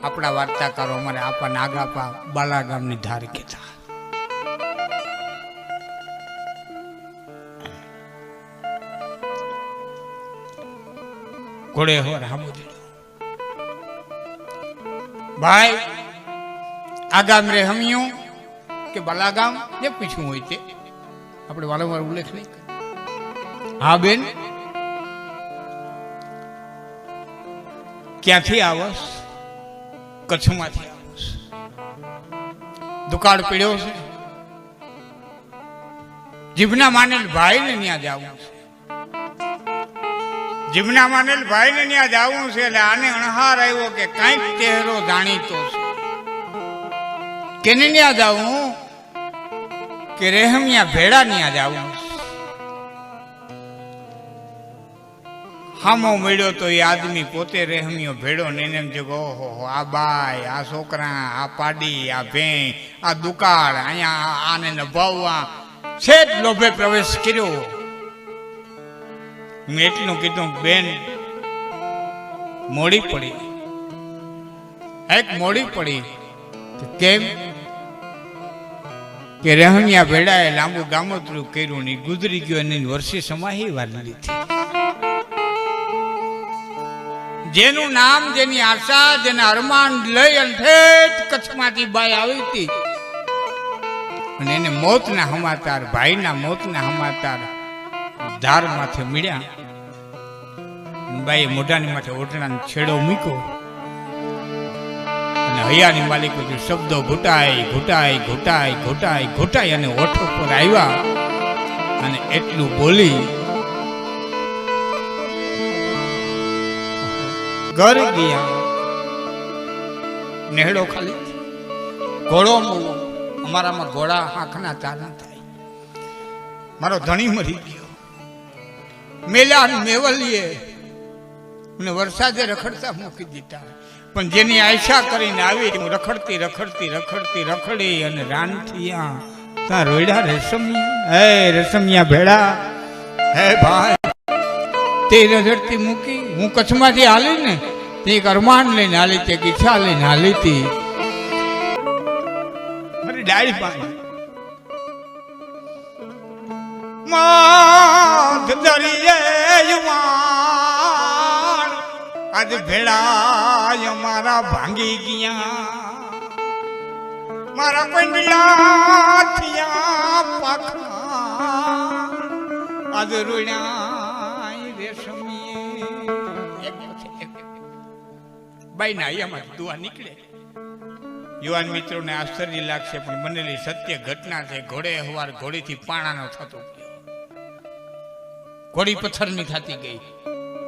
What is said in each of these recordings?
આપણા વાર્તાકારો અમારે આપા નાગાપા બાલાગામની ધાર કહેતા. ઘોડે હવાર હામો દીધો ભાઈ આ ગામ રે હમિયું કે બાલાગામ જે પૂછવું હોય તે આપણે વારંવાર ઉલ્લેખ નહીં. હા બેન ક્યાંથી આવસ? કચ્છમાંથી આવસ. દુકાળ પીડ્યો છે, જીભના માનેલ ભાઈ ને ત્યાં જવું છે. જીભના માનેલ ભાઈ ને ત્યાં જવું છે એટલે આને અણહાર આવ્યો કે કઈક ચહેરો જાણીતો છે. કેને ત્યાં જવું? કે રેહમિયા ભેડા ત્યાં જવું. હામો મળ્યો તો એ આદમી પોતે રહેમિયો ભેડો ને એને એમ છે કે ઓહો આ બાઈ, આ છોકરા, આ પાડી, આ ભેં, આ દુકાળ, અહીંયા આને નભાવવા છેદ લોભે પ્રવેશ કર્યો. મેં એટલું કીધું બેન મોડી પડી. એક મોડી પડી કેમ? કે રહેમિયા ભેડાએ લાંબુ ગામોતરું કર્યું ને ગુજરી ગયો એની વર્ષી સમાહી વાળી લીધી. જેનું નામ, જેની આશા, જેના અરમાન લઈ અને ઠેઠ કચ્છમાંથી બાઈ આવી હતી અને એને મોતના સમાચાર, ભાઈના મોતના સમાચાર ધાર માથે મળ્યા. બાઈએ મોઢાની માથે ઓટણાનો છેડો મૂક્યો અને હૈયાની માલિકો શબ્દો ઘૂંટાય ઘૂંટાય ઘૂંટાય ઘૂંટાય ઘૂંટાય અને ઓઠો પર આવ્યા અને એટલું બોલી ઘર ગયા. નેહડો ખાલી, ઘોડો મૂવો. અમારામાં ઘોડા આંખના તારા થાય. મારો ધણી મરી ગયો. મેલા મેવલીએ મને વરસાદે રખડતા મૂકી દીધા. પણ જેની આશા કરીને આવી હું રખડતી રખડતી રખડતી રખડી અને રાનથી ત્યાં રોયડા રેશમિયા. હે રેશમિયા ભેડા, હે ભાઈ તે રઝળતી મૂકી. હું કચ્છમાંથી હાલી ને તે એક અરમાન લઈને હાલી, તે ઈચ્છા લઈને હાલી હતી. મારી ડાળી પાણી માથ દરિયે યુવાન આજ ભેળાય મારા ભાંગી ગયા. મારા પંડલા થયા પાખા આજ રોડ્યા રેશમીએ. બાઈ ના અહીંયામાં દુઆ નીકળે. યુવાન મિત્રોને આશ્ચર્ય લાગશે પણ બનેલી સત્ય ઘટના છે. ઘોડે હવાર ઘોડીથી પાણાનો થતો ગયો. ઘોડી પથ્થરની થતી ગઈ.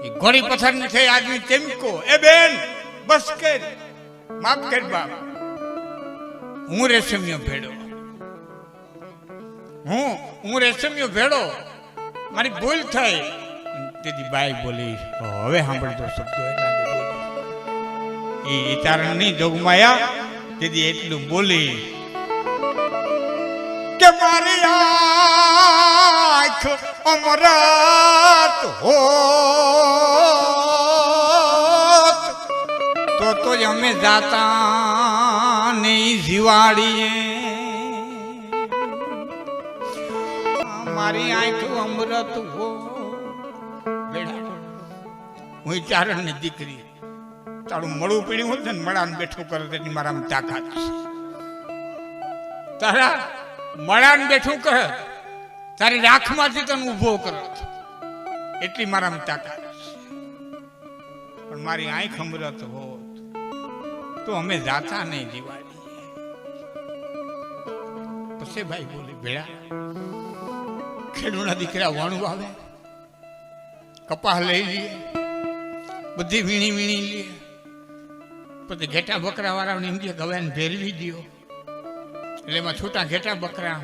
એ ઘોડી પથ્થરની થઈ આદમી ચમકો. એ બેન બસ કર, માફ કર બાપ, હું રેશમિયો ભેડો, હું રેશમિયો ભેડો, મારી ભૂલ થઈ. તેથી બાઈ બોલી, હવે સાંભળતો શબ્દો એ તારણ નહીં જોગમાયા. તેથી એટલું બોલી કે મારી આંખ અમરત હોત તો અમે જાતા નહીં જીવાડીએ. મારી આંખ અમરત હો. હું ચારણ ની દીકરી, તારું મળું પીડ્યું હોત ને મળાને બેઠું કરો તેની મારામાં તાકાત છે. તારા મળાને બેઠું કરે, તારી રાખમાંથી તને ઊભો કરો એટલી મારામાં તાકાત છે. પણ મારી આંખ અમરત હોત તો અમે જાતા નહીં દિવાળી. પછી ભાઈ બોલી, ભેળા ખેડૂના દીકરા વણું આવે, કપાસ લઈ લઈએ, બધી વીણી વીણી લઈએ, પછી ઘેટા બકરા વાળાને એમ કે ગવાને ભેરવી દો એટલે એમાં છૂટા ઘેટા બકરા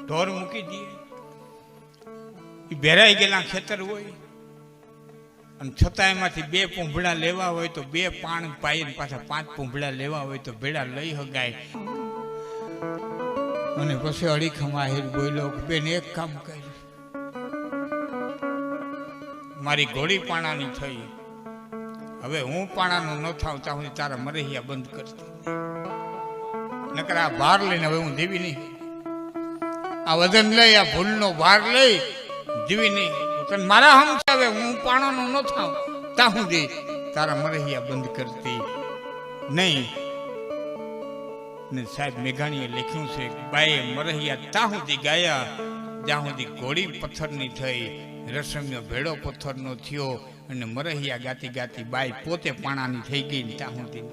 ઢોર મૂકી દઈએ. એ ભેરાઈ ગયેલા ખેતર હોય અને છતાં એમાંથી 2 પૂંભળા લેવા હોય તો 2 પાણ પાઈને પાછા 5 પૂંભળા લેવા હોય તો ભેડા લઈ હગાય. અને પછી અડીખમ આહિર બોલ્યો, બેન એક કામ કરી, મારી ઘોડી પાણાની થઈ, હવે હું પાણાનો ન થાવ ત્યાં સુધી તારા મરહિયા બંધ કરતી, નકર આ ભાર લઈને હવે હું દેવી નહીં, આ વજન લઈ, આ ભૂલનો ભાર લઈ જીવી નહીં. મારા હમ છે, હવે હું પાણાનો ન થાવ ત્યાં સુધી તારા મરહિયા બંધ કરતી નહીં. ને સાહેબ મેઘાણીએ લખ્યું છે, બાએ મરહિયા ત્યાં સુધી ગાયા જ્યાં સુધી ઘોડી પથ્થરની થઈ, રસમ્યો ભેડો પથ્થરનો થયો, અને મરહિયા ગાતી ગાતી બાઈ પોતે પાણાની થઈ ગઈ ને ત્યાં સુધી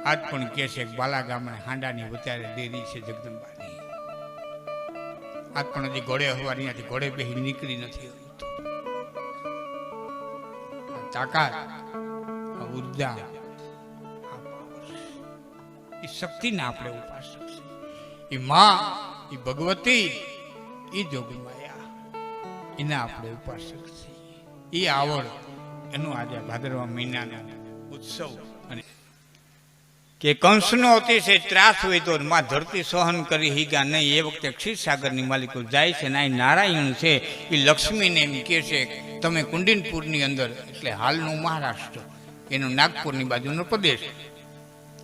આજ પણ કે છે બાલા ગામડે હાંડાની વચારે ડેરી છે જગદંબાની. આજ પણ હજી ઘોડે હવારી ઘોડે બેહી નીકળી નથી. તાકાત, ઉર્જા, એ શક્તિના આપણે ઉપાસક છે. એ માં, એ ભગવતી, એ જોગમાયા, એના આપણે ઉપાસક છીએ. એ આવડ એનું આજે ભાદરવા મહિનાનો ઉત્સવ. અને કે કંસનો અતિશય ત્રાસ હોય તો માં ધરતી સહન કરી હીગા નહીં. એ વખતે ક્ષીરસાગરની માલિકો જાય છે ને નારાયણ છે એ લક્ષ્મીને એમ કહે છે તમે કુંડિનપુરની અંદર, એટલે હાલનું મહારાષ્ટ્ર, એનો નાગપુરની બાજુનો પ્રદેશ,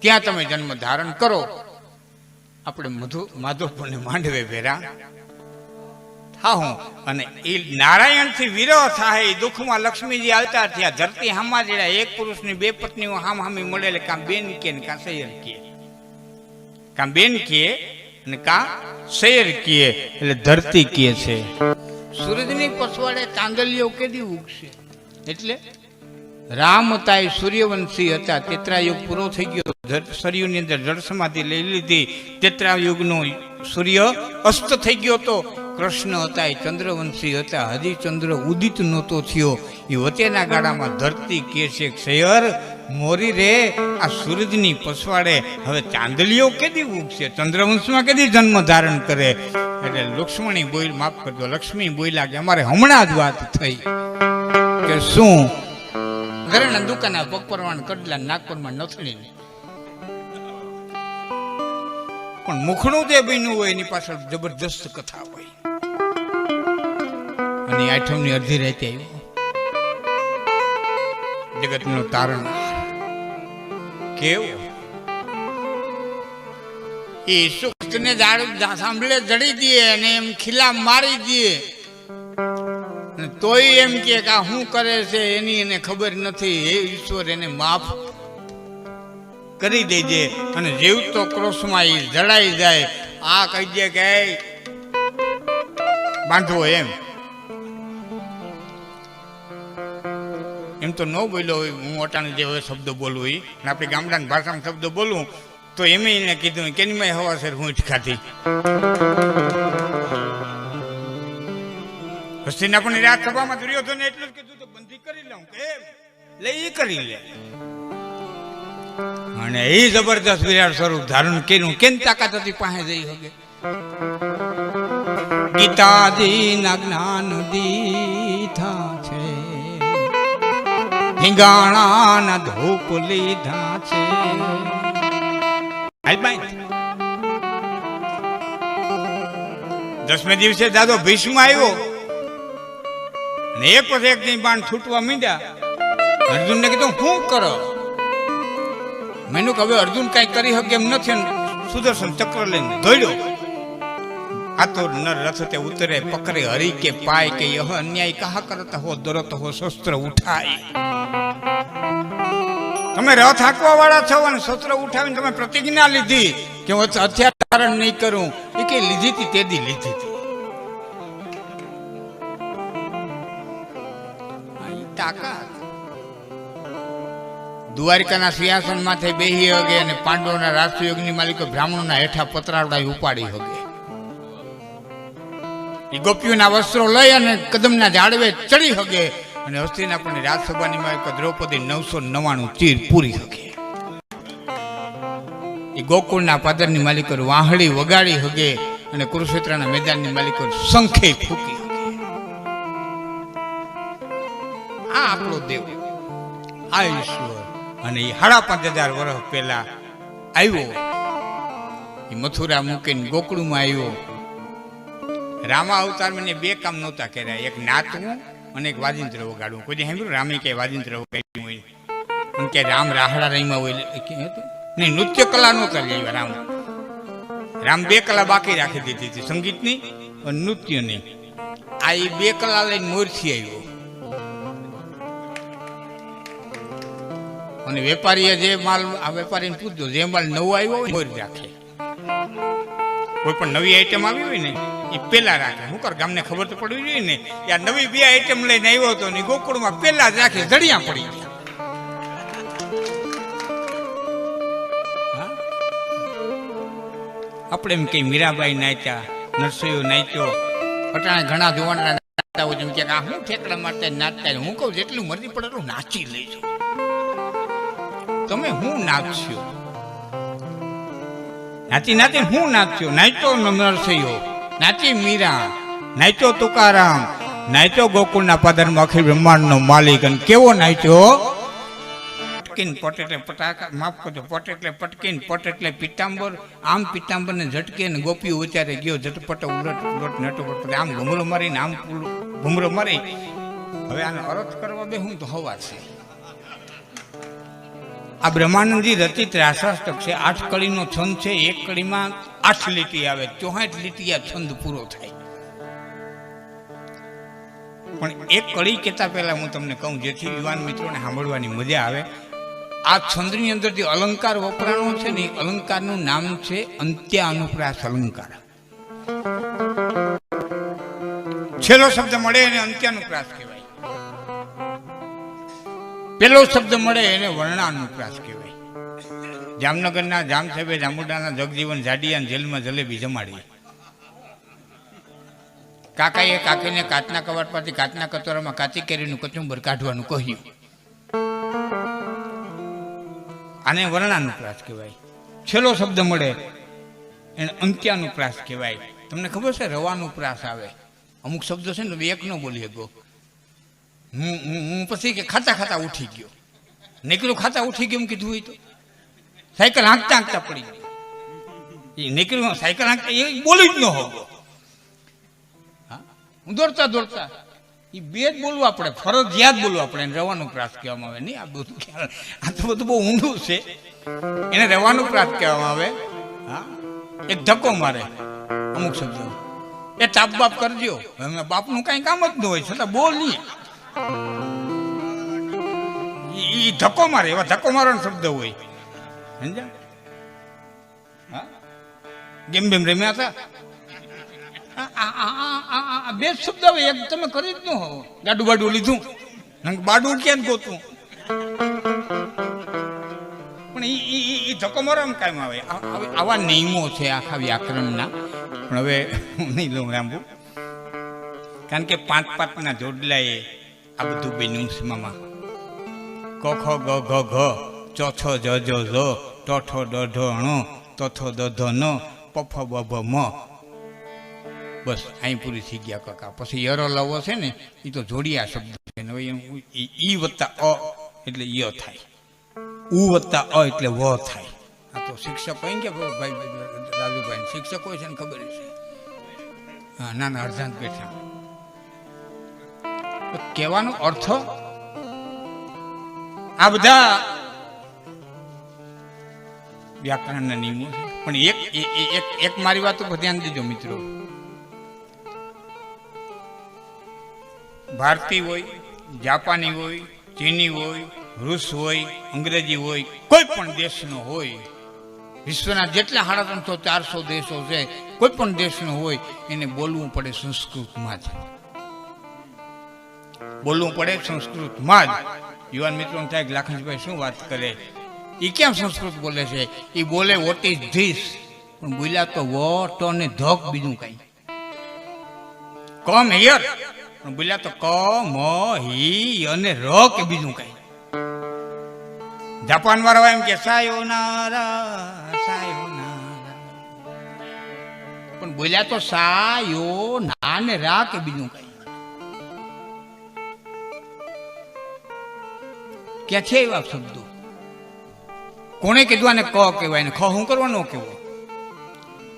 ત્યાં તમે જન્મ ધારણ કરો. આપણે માધવપુરને માંડવે ભેરા થાઉં. અને એ નારાયણથી વિરહ થાય, એ દુઃખમાં લક્ષ્મીજી આવતા થયા. ધરતી હામા જેડા એક પુરુષની બે પત્નીઓ હામી મળે, એટલે કાં બેન કે ને કાં સૈયર કે, કાં બેન કે ને કાં સૈયર કે, એટલે ધરતી કે છે. સૂરજની પછવાડે ચાંદલિયો કેદી ઉગશે? એટલે રામ હતા એ સૂર્યવંશી હતા. તેત્રાયુગ પૂરો થઈ ગયો, સરયુની અંદર જળ સમાધિ લઈ લીધી. તેત્રાયુગનો સૂર્ય અસ્ત થઈ ગયો હતો. કૃષ્ણ હતા એ ચંદ્રવંશી હતા, હજી ચંદ્ર ઉદિત નહોતો થયો. એ વચ્ચેના ગાળામાં ધરતી કે છે શેર મોરી રે, આ સૂરજની પછવાડે હવે ચાંદલિયો કેદી ઉગશે? ચંદ્રવંશમાં કેદી જન્મ ધારણ કરે? એટલે લક્ષ્મણી બોલ, માફ કરજો, લક્ષ્મી બોલ્યા કે અમારે હમણાં જ વાત થઈ કે શું ઘરના દુકાના પગ પરવાન કડલા નાગપુરમાં નથળી, પણ મુખનું જે બન્યું હોય એની પાછળ જબરદસ્ત કથા હોય. અને આઠમની અડધી રાતે આવ્યો જગતનો તારણ. કેવું એ સુખને સાંભળે જડી દે અને એમ ખીલા મારી દે, તોય એમ કે આ શું કરે છે એની એને ખબર નથી. એ ઈશ્વર એને માફ કરી દેજે. અને જીવતો ક્રોશમાં એ જડાઈ જાય. આ કહી દે કે બાંધવો એમ તો ન બોલ્યો હોય. હું ઓટાને જે હવે શબ્દ બોલું એ આપણી ગામડાની ભાષામાં શબ્દ બોલું તો એમ એને કીધું કે એની હવા સર હું ખાધી. હસ્તિનાપુરની રાજસભામાં દુર્યોધને એટલું જ કીધું તો બંધી કરી લઉં કે લે એ કરી લે. અને એ જબરદસ્ત વિરાટ સ્વરૂપ ધારણ કર્યું. કેમ તાકાત હતી પાસે જઈ શકે? ગીતાજી ના જ્ઞાન દીધા છે, હિંગાણા ના ધૂપ લીધા છે. દસમે દિવસે દાદો ભીષ્મ આવ્યો અને એક પછી એક ની બાણ છૂટવા માંડ્યા. અર્જુનને કીધું શું કરો? મેં હવે અર્જુન કઈ કરી શકે એમ નથી. સુદર્શન ચક્ર લઈને દોડ્યો. આ તો નર રથ તે ઉતરે પકડે હરી કે પાય કે યહ અન્યાય કહા કરતા હો દરત હો શસ્ત્ર ઉઠાય. તમે રથ હાંકવા વાળા છો અને શસ્ત્ર ઉઠાવીને તમે પ્રતિજ્ઞા લીધી કે હું હથિયાર ધારણ નહીં કરું. એ કે લીધી હતી તેદી લીધી હતી. તાકાત દ્વારિકાના સિંહાસન માથે બેહી હગે અને પાંડવોના રાષ્ટ્રયોગની માલિકો બ્રાહ્મણોના હેઠા પતરાવડા ઉપાડી હગે. એ ગોપીઓના વસ્ત્રો લઈ અને કદમના ઝાડવે ચડી હગે અને હસ્તિનાપુરની રાજસભાની માલિકો દ્રૌપદી 999 ચીર પૂરી હગે. એ ગોકુળના પાદરની માલિકો વાહડી વગાડી હગે અને કુરુક્ષેત્રના મેદાનની માલિકો શંખે ફૂકી હગે. આ આપણો દેવ, આ ઈશ્વર. અને એ 5,500 વર્ષ પહેલા આવ્યો. એ મથુરા મૂકીને ગોકુળમાં આવ્યો. રામા અવતાર મને 2 કામ નહોતા કર્યા. એક નાચવું અને એક વાજિંત્ર વગાડવું. કોઈ સાંભળ્યું રામે કે વાજિંત્ર વગાડ્યું હોય અને કે રામ રાહડા રહીમાં હોય નહીં, નૃત્ય કલા નો કરી રામ 2 કલા બાકી રાખી દીધી હતી, સંગીતની અને નૃત્યની. આ એ 2 કલા લઈને મોરથી આવ્યો અને વેપારીએ જે માલ, આ વેપારીને પૂછજો, જે માલ નવો આવ્યો હોય મોર રાખે. કોઈ પણ નવી આઈટમ આવી હોય ને એ પેલા રાખે. હું કર ગામને ખબર તો પડવી જોઈએ ને, યાર નવી 2 આઈટમ લઈને આવ્યો હતો ને ગોકુળમાં પેલા જ રાખે, જડિયા પડી ગયા. આપણે એમ કઈ મીરાબાઈ નાચ્યા, નરસૈયો નાચ્યો, અટાણે ઘણા જોવાના નાચતા હોય, જેમ કે આ હું ઠેકડા મારતા નાચતા. હું કહું જેટલું મરજી પડે એટલું નાચી લેજો. તમે હું નાચશો? નાચી નાચી હું નાચ્યો? નાચ્યો નરસૈયો, નાચી મીરા, નાચ્યો તુકારામ, નાચ્યો ગોકુળના પાદરમાં અખિલ બ્રહ્માંડનો માલિક. અને કેવો નાચ્યો? પટકીને પટ એટલે પટાકા, માફ કરજો, પટ એટલે પટકીને, પટ એટલે પિત્તાંબર, આમ પિત્તાંબરને ઝટકે ને ગોપીઓ ઉચ્ચારે ગયો ઝટપટ ઉલટ ઉલટ નટો, આમ ઘુમરો મારીને આમ ઘુમરો મારી. હવે આનો અર્થ કરવા બે હું તો હવા છે. આ બ્રહ્માનંદજી રચિત રાસાષ્ટક છે. 8 કડીનો છંદ છે. એક કડીમાં 8 લીટી આવે, 64 લીટી આ છંદ પૂરો થાય. પણ એક કડી કહેતા પહેલા હું તમને કહું, જેથી યુવાન મિત્રોને સાંભળવાની મજા આવે. આ છંદની અંદર જે અલંકાર વપરાણો છે ને, અલંકારનું નામ છે અંત્યાનુપ્રાસ અલંકાર. છેલ્લો શબ્દ મળે એને અંત્યાનુપ્રાસ કહેવાય, પેલો શબ્દ મળે એને વર્ણાનુપ્રાસ કહેવાય. જામનગરના જામ સાહેબે જામુડાના જગજીવન જાડિયા જેલમાં જલેબી જમાડી. કાકાએ કાકીને કાચના કવાટમાંથી કાચના કચોરામાં કાચી કેરીનું કચુંબર કાઢવાનું કહ્યું. આને વર્ણાનુપ્રાસ કહેવાય. છેલ્લો શબ્દ મળે એને અંત્યાનુપ્રાસ કહેવાય. તમને ખબર છે રવાનુપ્રાસ આવે. અમુક શબ્દો છે ને એક ન બોલી શકો. હું પછી કે ખાતા ખાતા ઉઠી ગયો, નીકળ્યું ખાતા ઉઠી ગયો એમ કીધું હોય તો સાયકલ હાંકતા હાંકતા પડી ગયો. એ નીકળ્યું સાયકલ હાંકતા એ બોલી જ ન હોવો. દોડતા દોડતા એ 2 જ બોલવું આપણે, ફરજિયાત બોલવું આપણે. એને રવાનુપ્રાસ કહેવામાં આવે. નહીં, આ બધું આ તો બધું બહુ ઊંડું છે. એને રવાનુપ્રાસ કહેવામાં આવે. હા, એક ધક્કો મારે અમુક શબ્દો, એ તાપ બાપ કરજો. એમના બાપનું કઈ કામ જ ન હોય છતાં બોલીએ. એ ધક્કો મારે, એવા ધક્કો મારવાનો શબ્દ હોય. સમજા? હા, ગેમ બેમ રમ્યા હતા. 2 શબ્દ આવે, એક તમે કરી જ ન હો. ગાડું બાડું લીધું, બાડું ક્યાં ગોતું. પણ એ ધક્કો મારવામાં કાયમ આવે. આવા નિયમો છે આખા વ્યાકરણના. પણ હવે હું નહીં લઉં લાંબુ, કારણ કે 5 ના જોડલાએ આ બધું બન્યું છે. મામા ક ખ ગ ઘ ઘ, ચોથો જ જો જો, ટોઠો દઢો ણો, તોથો દધો ન, પફ બભ મ. બસ અહીં પૂરી થઈ ગયા કાકા. પછી યરો લવો છે ને, એ તો જોડિયા શબ્દ છે. હવે ઈ વત્તા અ એટલે ય થાય, ઉ વત્તા અ એટલે વ થાય. આ તો શિક્ષક હોય કે ભાઈ રાજુભાઈ શિક્ષક હોય છે ને ખબર છે. હા, નાના અર્ધાંત બેઠા. કહેવાનો અર્થ આ બધા વ્યાકરણના નિયમો છે. પણ એક મારી વાત ઉપર ધ્યાન દેજો મિત્રો. ભારતીય હોય, જાપાની હોય, ચીની હોય, રૂસ હોય, અંગ્રેજી હોય, કોઈ પણ દેશનો હોય, વિશ્વના જેટલા 350-400 દેશો છે, કોઈ પણ દેશનો હોય, એને બોલવું પડે સંસ્કૃતમાં જ. બોલવું પડે સંસ્કૃતમાં જ. યુવાન મિત્રો થાય કે લાખનભાઈ શું વાત કરે, એ કેમ સંસ્કૃત બોલે છે? એ બોલે વોટ ઇઝ ધીસ, પણ બોલ્યા તો વોટ અને ધક બીજું કઈ. કમ હિયર, પણ બોલ્યા તો ક મ હી અને ર કે બીજું કઈ. જાપાન વાળા એમ કે સાયોનારા સાયોનારા, પણ બોલ્યા તો સાયો ના ને રા કે બીજું કઈ. ક્યાં છે એવા શબ્દો? કોને કીધું આને ક કહેવાય ને ખ હું કરવાનો કેવો?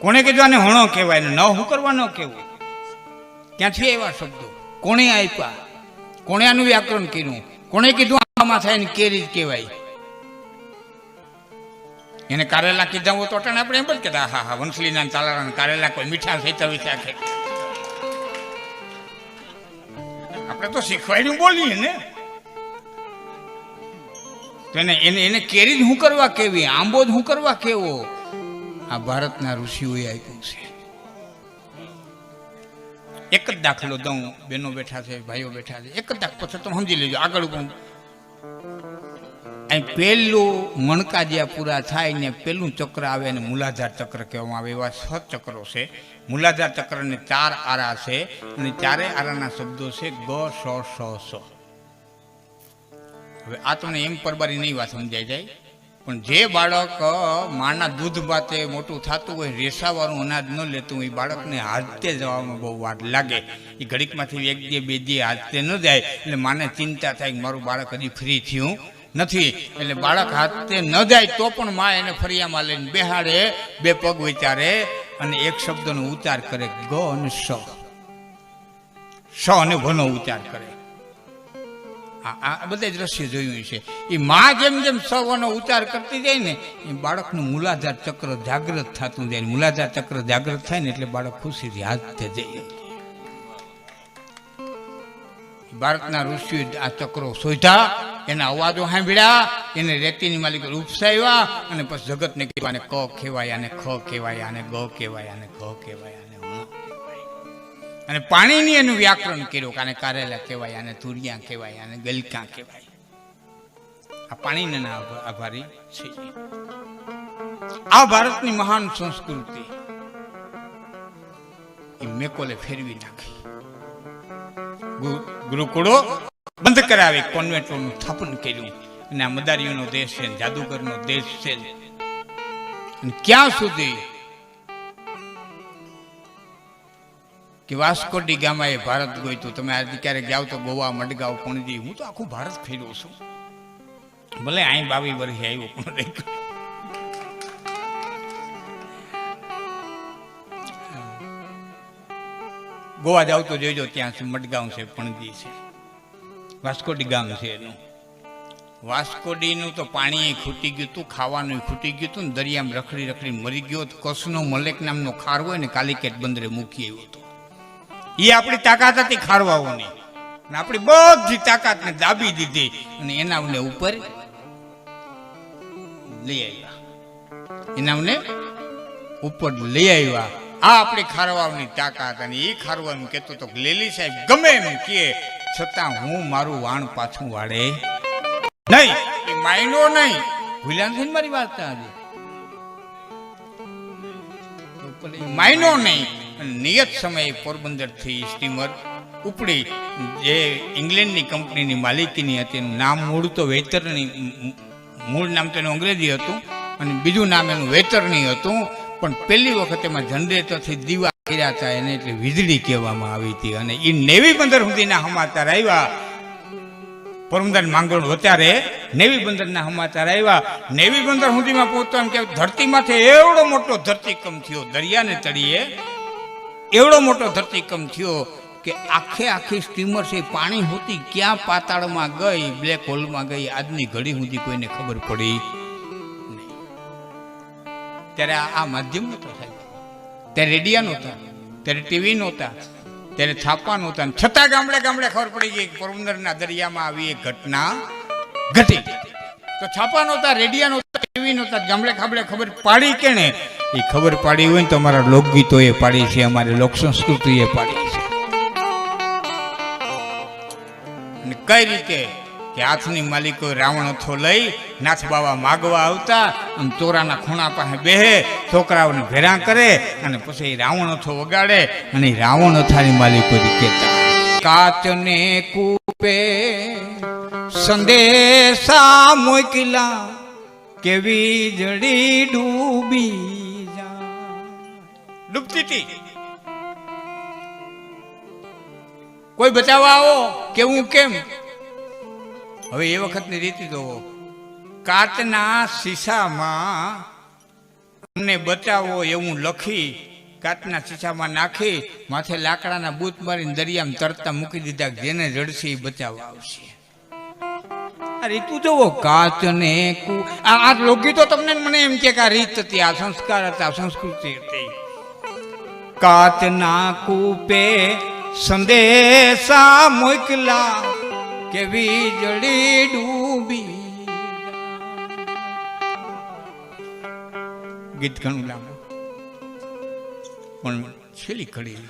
કોને કીધું આને હણો કહેવાય ને ન હું કરવાનો કેવો? ક્યાં છે એવા શબ્દો? કોણે આપ્યા? કોણે આનું વ્યાકરણ કર્યું? કોણે કીધું આમાં થાય ને કેરી જ કહેવાય? એને કારેલા કીધા હોય તો આપણે એમ જ કહેતા, હા હા વંશલીના તાલાળા કારેલા કોઈ મીઠા ખેતર વિચાર. આપણે તો શીખવાડ્યું બોલીએ ને. તો એને કેરી જ શું કરવા કેવી, આંબો જ શું કરવા કેવો? આ ભારતના ઋષિઓએ આપ્યું છે. એક જ દાખલો દઉં, બહેનો બેઠા છે, ભાઈઓ બેઠા છે, એક જ દાખલો પછી તમે સમજી લેજો. આગળ અહીં પહેલું મણકા જ્યાં પૂરા થાય ને પહેલું ચક્ર આવે અને મૂલાધાર ચક્ર કહેવામાં આવે. એવા 6 ચક્રો છે. મૂલાધાર ચક્રને 4 આરા છે અને 4 આરાના શબ્દો છે ગ સ સ સ. હવે આ તમને એમ પરબારી નહીં વાત સમજાઈ જાય, પણ જે બાળક માના દૂધ બાતે મોટું થતું હોય, રેસાવાળું અનાજ ન લેતું હોય, એ બાળકને હાથતે જવામાં બહુ વાર લાગે. એ ઘડીકમાંથી 1 દી 2 દી હાથતે ન જાય એટલે માને ચિંતા થાય કે મારું બાળક હજી ફ્રી થયું નથી. એટલે બાળક હાથતે ન જાય તો પણ માં એને ફરિયામાં લઈને બેહાડે, 2 પગ વિચારે અને એક શબ્દનો ઉચ્ચાર કરે, ગ અને સ અને ભનો ઉચ્ચાર કરે. આ બધા દ્રશ્ય જોયું છે. એ માં જેમ જેમ સવનો ઉચ્ચાર કરતી જાય ને એ બાળકનું મૂલાધાર ચક્ર જાગૃત થતું જાય. મૂલાધાર ચક્ર જાગૃત થાય ને એટલે બાળક ખુશીથી હાથતે જઈએ. ભારતના ઋષિઓએ આ ચક્રો શોધ્યા, એના અવાજો સાંભળ્યા, એને રેતીની માલિકો ઉપસાવ્યા અને પછી જગતને કહેવાય, આને ક કહેવાય, આને ખ કહેવાય, આને ગ કહેવાય, આને ઘ કહેવાય, આને અને પાણીની એનું વ્યાકરણ કર્યું કે આને કારેલા કહેવાય, આને તુરિયા કહેવાય, આને ગલકા કહેવાય. આ પાણીના આભારી છે. આ ભારતની મહાન સંસ્કૃતિ એ મેકોલે ફેરવી નાખી. ગુરુકુળો બંધ કરાવી, કોન્વેન્ટોનું સ્થાપન કર્યું. અને આ મદારીઓનો દેશ છે, જાદુગરનો દેશ છે. અને ક્યાં સુધી કે વાસ્કો ડી ગામાએ ભારત ગોઈતું. તમે આજે ક્યારેક જાઓ તો ગોવા, મડગાંવ, પણજી, હું તો આખું ભારત ફેર્યો છું. ભલે અહીં 22 વર્ષે આવ્યો પણ ગોવા જાવ તો જોઈજો, ત્યાં મડગાંવ છે, પણજી છે, વાસ્કો ડી ગામ છે એનું. વાસ્કો ડીનું તો પાણી ખૂટી ગયું હતું, ખાવાનું ખૂટી ગયું હતું ને દરિયામાં રખડી રખડી મરી ગયો. કચ્છનો મલેક નામનો ખાર હોય ને કાલિકેટ બંદરે મૂકી આવ્યો હતો. એ આપણી તાકાત હતી ખારવાઓની, અને આપણી બધી તાકાતને દાબી દીધી અને એનાને ઉપર લઈ આવ્યા. એનાને ઉપર લઈ આવ્યા. આ આપણી ખારવાઓની તાકાત. અને એ ખારવાનું કહેતો તો લેલી સાહેબ ગમે એમ કે છતાં હું મારું વાણ પાછું વાળે નહીં. એ માયનો નહીં. ભૂલ્યા નથી મારી વાત? માયનો નહીં. નિયત સમયે પોરબંદરથી સ્ટીમર ઉપડી, જે ઇંગ્લેન્ડની કંપનીની માલિકીની હતી. એનું નામ મૂળ તો વેતરની, મૂળ નામ તો એનું અંગ્રેજી હતું અને બીજું નામ એનું વેતરની હતું. પણ પહેલી વખત એમાં જનરેટરથી દીવા કર્યા હતા, એને એટલે વીજળી કહેવામાં આવી હતી. અને એ નેવી બંદર સુધીના સમાચાર આવ્યા. પોરબંદર માંગરોળ વચારે નેવી બંદરના સમાચાર આવ્યા. નેવી બંદર સુધીમાં પહોંચતો એમ કે ધરતીમાંથી એવડો મોટો ધરતીકંપ થયો, દરિયાને તળિયે એવડો મોટો ધરતીકંપ થયો કે આખી સ્ટીમર છે પાણી હોતી ક્યાં પાતાળમાં ગઈ, બ્લેક હોલમાં ગઈ, આજની ઘડી સુધી કોઈને ખબર પડી નહીં. ત્યારે આ માધ્યમ નહોતો સાહેબ, ત્યારે રેડિયા નહોતા, ત્યારે ટીવી નહોતા, ત્યારે છાપા નહોતા. છતાં ગામડે ગામડે ખબર પડી ગઈ કે પોરબંદરના દરિયામાં આવી એક ઘટના ઘટી. તો છાપા નહોતા, રેડિયા નહોતા, ટીવી નહોતા, ગામડે ગામડે ખબર પાડી કેને? એ ખબર પાડી હોય ને તો અમારા લોકગીતો એ પાડી છે, અમારી લોક સંસ્કૃતિ એ પાડી છે. અને કઈ રીતે કે હાથની માલિકો રાવણ અથો લઈ નાથ બાવા માગવા આવતા, આમ ચોરાના ખૂણા પાસે બેહે, છોકરાઓને ભેરા કરે અને પછી રાવણ અથો વગાડે અને રાવણ અથાની માલિકો કહેતા, કાચને કૂપે સંદેશા મોકલા કે વીજળી ડૂબી ડૂબતી હતી. કોઈ બચાવવા આવો કેવું કેમ? હવે એ વખતની રીતિ તો કાચના શીશામાં અમને બચાવો એવું લખી કાચના શીશામાં નાખી માથે લાકડાના બૂત મારીને દરિયામાં તરતા મૂકી દીધા. જેને જડશે એ બચાવવા આવશે. આ રીતું જોવો, કાચ ને આ લોકગીતો તમને મને એમ કે આ રીત હતી, આ સંસ્કાર હતા, સંસ્કૃતિ હતી. કાચના કૂપે સંદેશા મોકલા કે વીજળી ડૂબી. ગીત ઘણું લાંબુ પણ છેલ્લી કડી.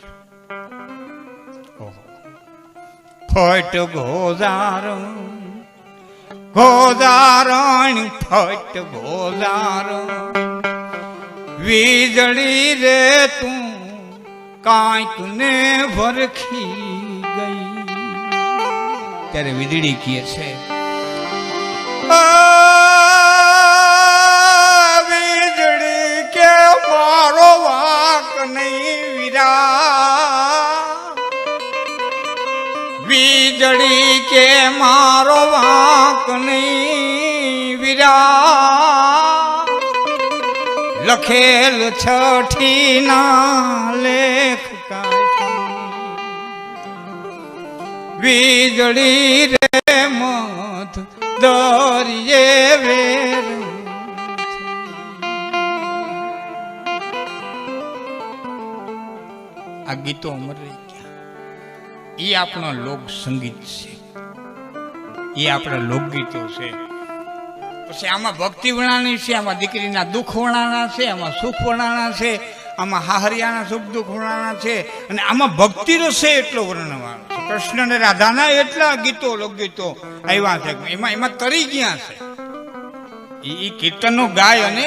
ફટ ગોજારણ ફટ ગોજારણ વીજળી રે તું કાંઈક ને ભરખી ગઈ. ત્યારે વીજળી કહે છે, વીજળી કે મારો વાક નહીં વીરા, વીજળી કે મારો વાક નહીં વીરા, લખેલ છઠ્ઠી ના લેખ વીજળી રે મત દરિયે વેર. આ ગીતો અમર રહી ગયા. એ આપણો લોક સંગીત છે, એ આપણા લોકગીતો છે. પછી આમાં ભક્તિ વર્ણાની છે, આમાં દીકરીના દુઃખ વર્ણાના છે, આમાં સુખ વર્ણાના છે, આમાં હાહરિયાના સુખ દુઃખ વર્ણાના છે, અને આમાં ભક્તિ રસે એટલો વર્ણવાનો છે. કૃષ્ણ અને રાધાના એટલા ગીતો લોકગીતો આવ્યા છે, એમાં તરી ગયા છે. એ કીર્તનો ગાય અને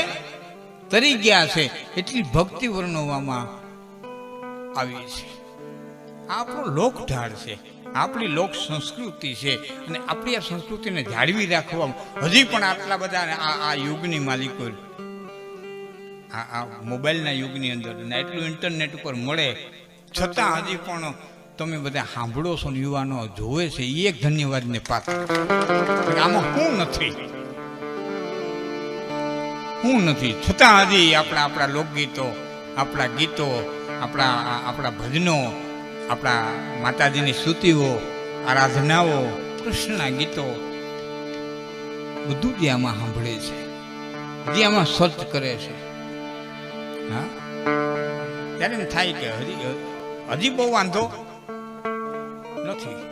તરી ગયા છે, એટલી ભક્તિ વર્ણવવામાં આવી છે. આ આપણો લોકઢાળ છે, આપણી લોક સંસ્કૃતિ છે, અને આપણી આ સંસ્કૃતિને જાળવી રાખવામાં હજી પણ આટલા બધા આ યુગની માલિકો આ મોબાઈલના યુગની અંદર અને એટલું ઇન્ટરનેટ ઉપર મળે છતાં હજી પણ તમે બધા સાંભળો છો ને યુવાનો જોવે છે, એ એક ધન્યવાદને પાત્ર. આમાં હું નથી છતાં હજી આપણા લોકગીતો, આપણા ગીતો, આપણા ભજનો, આપણા માતાજીની સ્તુતિઓ, આરાધનાઓ, કૃષ્ણના ગીતો બધું જે આમાં સાંભળે છે, જે આમાં સર્ચ કરે છે. હા, ત્યારે એમ થાય કે હજી બહુ વાંધો નથી.